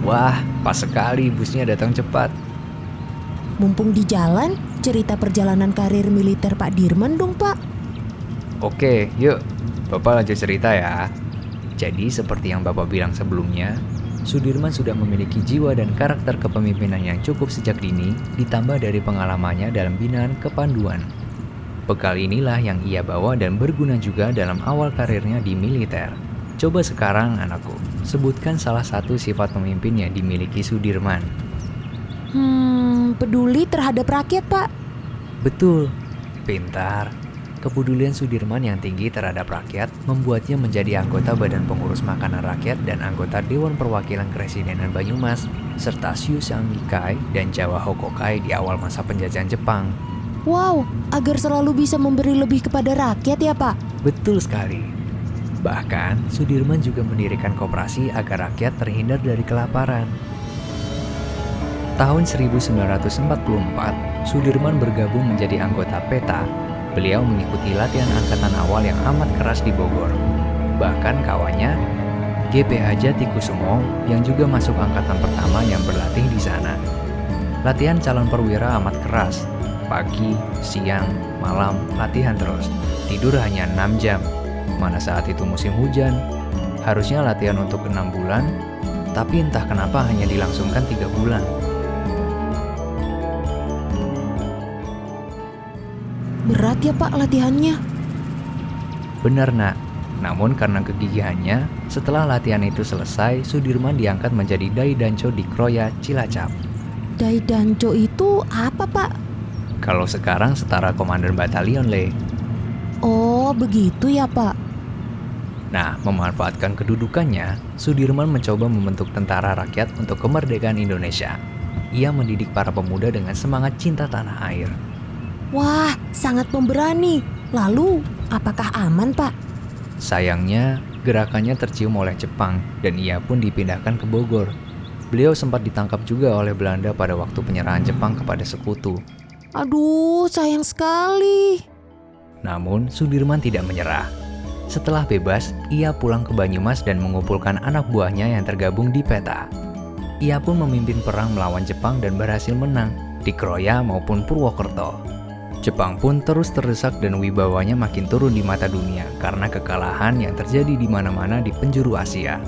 Wah, pas sekali busnya datang cepat. Mumpung di jalan, cerita perjalanan karir militer Pak Dirman dong, Pak. Oke, yuk. Bapak lanjut cerita ya. Jadi seperti yang Bapak bilang sebelumnya, Sudirman sudah memiliki jiwa dan karakter kepemimpinan yang cukup sejak dini, ditambah dari pengalamannya dalam binaan kepanduan. Bekal inilah yang ia bawa dan berguna juga dalam awal karirnya di militer. Coba sekarang anakku, sebutkan salah satu sifat pemimpin yang dimiliki Sudirman. Peduli terhadap rakyat, Pak. Betul, pintar. Kepedulian Sudirman yang tinggi terhadap rakyat membuatnya menjadi anggota Badan Pengurus Makanan Rakyat dan anggota Dewan Perwakilan Kepresidenan Banyumas, serta Shu Sanggikai dan Jawa Hokokai di awal masa penjajahan Jepang. Wow, agar selalu bisa memberi lebih kepada rakyat ya, Pak? Betul sekali. Bahkan, Sudirman juga mendirikan koperasi agar rakyat terhindar dari kelaparan. Tahun 1944, Sudirman bergabung menjadi anggota PETA. Beliau mengikuti latihan angkatan awal yang amat keras di Bogor. Bahkan kawannya, GP Hajatikusumo, yang juga masuk angkatan pertama yang berlatih di sana. Latihan calon perwira amat keras. Pagi, siang, malam, latihan terus. Tidur hanya 6 jam. Mana saat itu musim hujan, harusnya latihan untuk 6 bulan, tapi entah kenapa hanya dilangsungkan 3 bulan. Berat ya, Pak, latihannya? Benar nak, namun karena kegigihannya, setelah latihan itu selesai, Sudirman diangkat menjadi Dai Danco di Kroya, Cilacap. Dai Danco itu apa, Pak? Kalau sekarang setara komandan batalion, Le. Oh, begitu ya, Pak. Nah, memanfaatkan kedudukannya, Sudirman mencoba membentuk tentara rakyat untuk kemerdekaan Indonesia. Ia mendidik para pemuda dengan semangat cinta tanah air. Wah, sangat pemberani. Lalu, apakah aman, Pak? Sayangnya, gerakannya tercium oleh Jepang dan ia pun dipindahkan ke Bogor. Beliau sempat ditangkap juga oleh Belanda pada waktu penyerahan Jepang kepada sekutu. Aduh, sayang sekali. Namun, Sudirman tidak menyerah. Setelah bebas, ia pulang ke Banyumas dan mengumpulkan anak buahnya yang tergabung di PETA. Ia pun memimpin perang melawan Jepang dan berhasil menang di Kroya maupun Purwokerto. Jepang pun terus terdesak dan wibawanya makin turun di mata dunia karena kekalahan yang terjadi di mana-mana di penjuru Asia.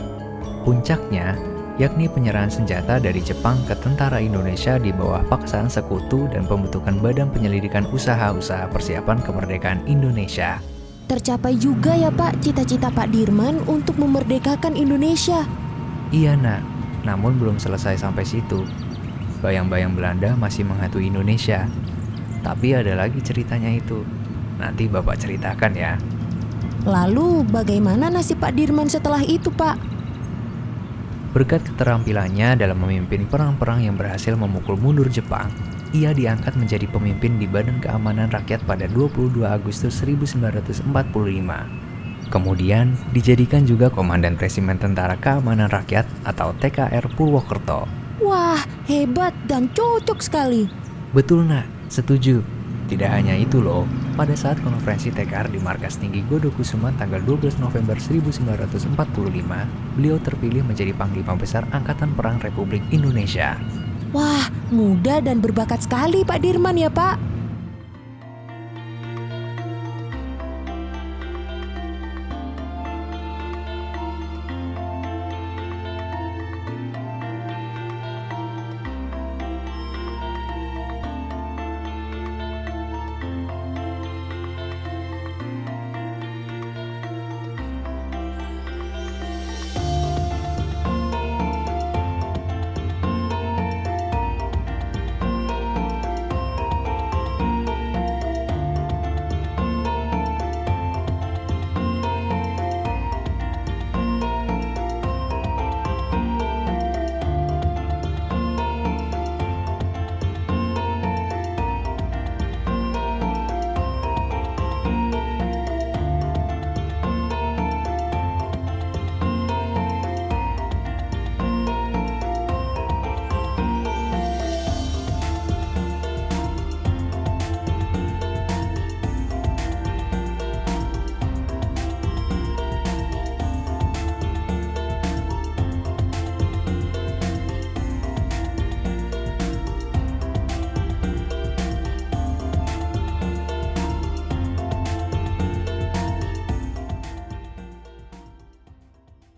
Puncaknya, yakni penyerahan senjata dari Jepang ke tentara Indonesia di bawah paksaan sekutu dan pembentukan Badan Penyelidikan Usaha-Usaha Persiapan Kemerdekaan Indonesia. Tercapai juga ya, Pak, cita-cita Pak Dirman untuk memerdekakan Indonesia. Iya nak, namun belum selesai sampai situ. Bayang-bayang Belanda masih menghantui Indonesia. Tapi ada lagi ceritanya itu. Nanti Bapak ceritakan ya. Lalu bagaimana nasib Pak Dirman setelah itu, Pak? Berkat keterampilannya dalam memimpin perang-perang yang berhasil memukul mundur Jepang, ia diangkat menjadi pemimpin di Badan Keamanan Rakyat pada 22 Agustus 1945. Kemudian dijadikan juga Komandan Resimen Tentara Keamanan Rakyat atau TKR Purwokerto. Wah, hebat dan cocok sekali. Betul nak, setuju. Tidak hanya itu loh, pada saat konferensi TKR di Markas Tinggi Godokusuma tanggal 12 November 1945, beliau terpilih menjadi Panglima Besar Angkatan Perang Republik Indonesia. Wah, muda dan berbakat sekali Pak Dirman ya, Pak.